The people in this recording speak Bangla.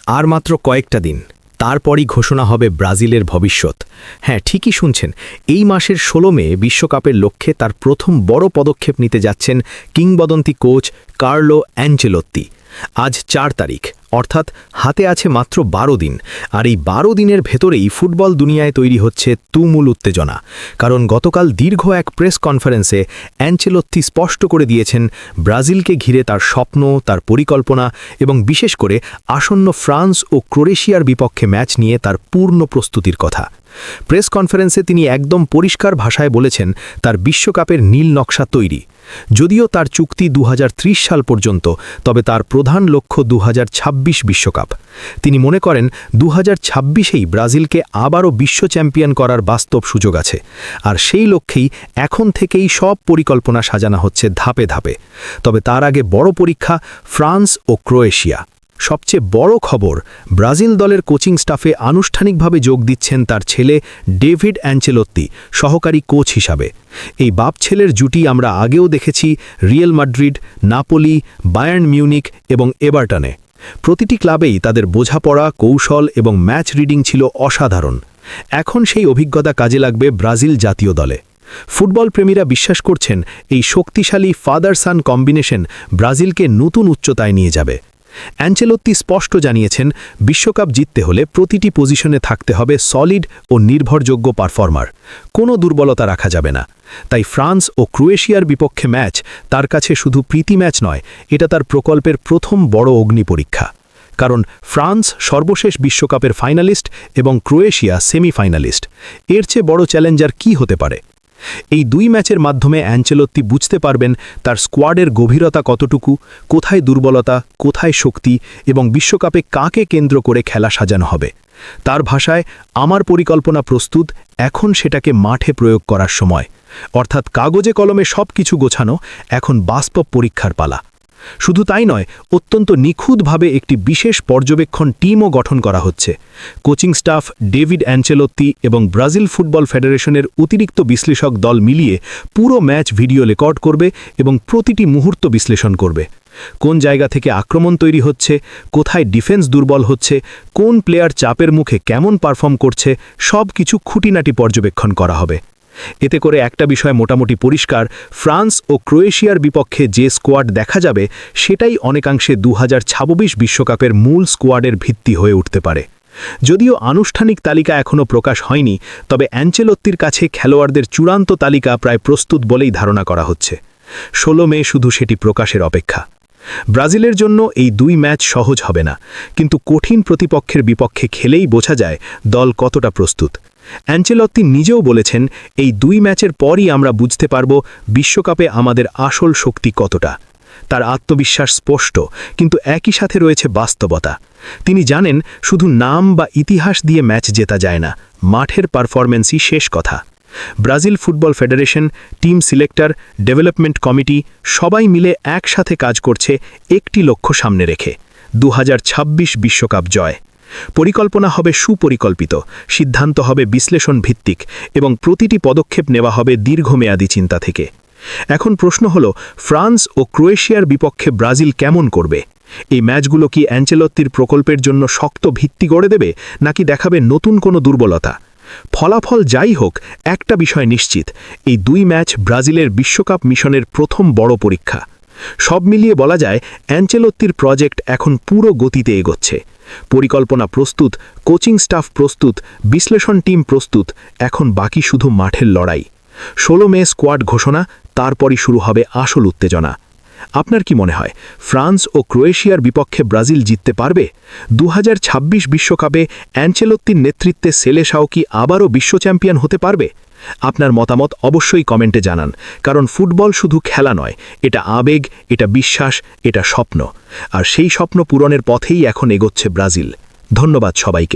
আর মাত্র কয়েকটা দিন তারপরই ঘোষণা হবে ব্রাজিলের ভবিষ্যৎ। হ্যাঁ, ঠিকই শুনছেন, এই মাসের ১৬ মে বিশ্বকাপের লক্ষ্যে তার প্রথম বড় পদক্ষেপ নিতে যাচ্ছেন কিংবদন্তি কোচ কার্লো অ্যানচেলোত্তি। আজ ৪ তারিখ, অর্থাৎ হাতে আছে মাত্র ১২ দিন, আর এই ১২ দিনের ভেতরেই ফুটবল দুনিয়ায় তৈরি হচ্ছে তুমুল উত্তেজনা। কারণ গতকাল দীর্ঘ এক প্রেস কনফারেন্সে অ্যানচেলোত্তি স্পষ্ট করে দিয়েছেন ব্রাজিলকে ঘিরে তার স্বপ্ন, তার পরিকল্পনা এবং বিশেষ করে আসন্ন ফ্রান্স ও ক্রোয়েশিয়ার বিপক্ষে ম্যাচ নিয়ে তার পূর্ণ প্রস্তুতির কথা। প্রেস কনফারেন্সে তিনি একদম পরিষ্কার ভাষায় বলেছেন তার বিশ্বকাপের নীল নকশা তৈরি। যদিও তার চুক্তি ২০৩০ সাল পর্যন্ত, তবে তার প্রধান লক্ষ্য ২০২৬ বিশ্বকাপ। তিনি মনে করেন ২০২৬এই ব্রাজিলকে আবারও বিশ্ব চ্যাম্পিয়ন করার বাস্তব সুযোগ আছে, আর সেই লক্ষ্যেই এখন থেকেই সব পরিকল্পনা সাজানো হচ্ছে ধাপে ধাপে। তবে তার আগে বড় পরীক্ষা ফ্রান্স ও ক্রোয়েশিয়া। সবচেয়ে বড় খবর, ব্রাজিল দলের কোচিং স্টাফে আনুষ্ঠানিকভাবে যোগ দিচ্ছেন তার ছেলে ডেভিড অ্যানচেলোত্তি সহকারী কোচ হিসাবে। এই বাপ ছেলের জুটি আমরা আগেও দেখেছি real Madrid, Napoli, Bayern Munich এবং এভারটনে। প্রতিটি ক্লাবেই তাদের বোঝাপড়া, কৌশল এবং ম্যাচ রিডিং ছিল অসাধারণ। এখন সেই অভিজ্ঞতা কাজে লাগবে ব্রাজিল জাতীয় দলে। ফুটবল প্রেমীরা বিশ্বাস করছেন এই শক্তিশালী ফাদার সান কম্বিনেশন ব্রাজিলকে নতুন উচ্চতায় নিয়ে যাবে। অ্যানচেলোত্তি স্পষ্ট জানিয়েছেন বিশ্বকাপ জিততে হলে প্রতিটি পজিশনে থাকতে হবে সলিড ও নির্ভরযোগ্য পারফর্মার, কোনো দুর্বলতা রাখা যাবে না। তাই ফ্রান্স ও ক্রোয়েশিয়ার বিপক্ষে ম্যাচ তার কাছে শুধু প্রীতি ম্যাচ নয়, এটা তার প্রকল্পের প্রথম বড় অগ্নি পরীক্ষা। কারণ ফ্রান্স সর্বশেষ বিশ্বকাপের ফাইনালিস্ট এবং ক্রোয়েশিয়া সেমিফাইনালিস্ট। এর চেয়ে বড় চ্যালেঞ্জার কি হতে পারে? এই দুই ম্যাচের মাধ্যমে অ্যানচেলোত্তি বুঝতে পারবেন তার স্কোয়াডের গভীরতা কতটুকু, কোথায় দুর্বলতা, কোথায় শক্তি এবং বিশ্বকাপে কাকে কেন্দ্র করে খেলা সাজানো হবে। তার ভাষায়, আমার পরিকল্পনা প্রস্তুত, এখন সেটাকে মাঠে প্রয়োগ করার সময়। অর্থাৎ কাগজে কলমে সব কিছু গোছানো, এখন বাস্তব পরীক্ষার পালা। শুধু তাই নয়, অত্যন্ত নিখুঁতভাবে একটি বিশেষ পর্যবেক্ষণ টিমও গঠন করা হচ্ছে। কোচিং স্টাফ, ডেভিড অ্যানচেলোত্তি এবং ব্রাজিল ফুটবল ফেডারেশনের অতিরিক্ত বিশ্লেষক দল মিলিয়ে পুরো ম্যাচ ভিডিও রেকর্ড করবে এবং প্রতিটি মুহূর্ত বিশ্লেষণ করবে। কোন জায়গা থেকে আক্রমণ তৈরি হচ্ছে, কোথায় ডিফেন্স দুর্বল হচ্ছে, কোন প্লেয়ার চাপের মুখে কেমন পারফর্ম করছে, সব কিছু খুঁটিনাটি পর্যবেক্ষণ করা হবে। এতে করে একটা বিষয় মোটামুটি পরিষ্কার, ফ্রান্স ও ক্রোয়েশিয়ার বিপক্ষে যে স্কোয়াড দেখা যাবে সেটাই অনেকাংশে ২০২৬ বিশ্বকাপের মূল স্কোয়াডের ভিত্তি হয়ে উঠতে পারে। যদিও আনুষ্ঠানিক তালিকা এখনও প্রকাশ হয়নি, তবে অ্যানচেলোত্তির কাছে খেলোয়াড়দের চূড়ান্ত তালিকা প্রায় প্রস্তুত বলেই ধারণা করা হচ্ছে। ১৬ মে শুধু সেটি প্রকাশের অপেক্ষা। ব্রাজিলের জন্য এই দুই ম্যাচ সহজ হবে না, কিন্তু কঠিন প্রতিপক্ষের বিপক্ষে খেলেই বোঝা যায় দল কতটা প্রস্তুত। অ্যানচেলোত্তি নিজেও বলেছেন, এই দুই ম্যাচের পরই আমরা বুঝতে পারব বিশ্বকাপে আমাদের আসল শক্তি কতটা। তার আত্মবিশ্বাস স্পষ্ট, কিন্তু একই সাথে রয়েছে বাস্তবতা। তিনি জানেন শুধু নাম বা ইতিহাস দিয়ে ম্যাচ জেতা যায় না, মাঠের পারফরম্যান্সই শেষ কথা। Brazil football federation, team selector, development committee সবাই মিলে একসাথে কাজ করছে একটি লক্ষ্য সামনে রেখে, ২০২৬ বিশ্বকাপ জয়। পরিকল্পনা হবে সুপরিকল্পিত, সিদ্ধান্ত হবে বিশ্লেষণ ভিত্তিক এবং প্রতিটি পদক্ষেপ নেওয়া হবে দীর্ঘমেয়াদী চিন্তা থেকে। এখন প্রশ্ন হল, ফ্রান্স ও ক্রোয়েশিয়ার বিপক্ষে ব্রাজিল কেমন করবে? এই ম্যাচগুলো কি অ্যানচেলোত্তির প্রকল্পের জন্য শক্ত ভিত্তি গড়ে দেবে, নাকি দেখাবে নতুন কোনো দুর্বলতা? ফলাফল যাই হোক, একটা বিষয় নিশ্চিত, এই দুই ম্যাচ ব্রাজিলের বিশ্বকাপ মিশনের প্রথম বড় পরীক্ষা। সব মিলিয়ে বলা যায় অ্যানচেলোত্তির প্রজেক্ট এখন পুরো গতিতে এগোচ্ছে। পরিকল্পনা প্রস্তুত, কোচিং স্টাফ প্রস্তুত, বিশ্লেষণ টিম প্রস্তুত, এখন বাকি শুধু মাঠের লড়াই। ১৬ মে স্কোয়াড ঘোষণা, তারপরই শুরু হবে আসল উত্তেজনা। আপনার কি মনে হয়, ফ্রান্স ও ক্রোয়েশিয়ার বিপক্ষে ব্রাজিল জিততে পারবে? ২০২৬ বিশ্বকাপে অ্যানচেলোত্তির নেতৃত্বে সেলেসাও কি আবারও বিশ্ব চ্যাম্পিয়ন হতে পারবে? আপনার মতামত অবশ্যই কমেন্টে জানান, কারণ ফুটবল শুধু খেলা নয়, এটা আবেগ, এটা বিশ্বাস, এটা স্বপ্ন। আর সেই স্বপ্ন পূরণের পথেই এখন এগোচ্ছে ব্রাজিল। ধন্যবাদ সবাইকে।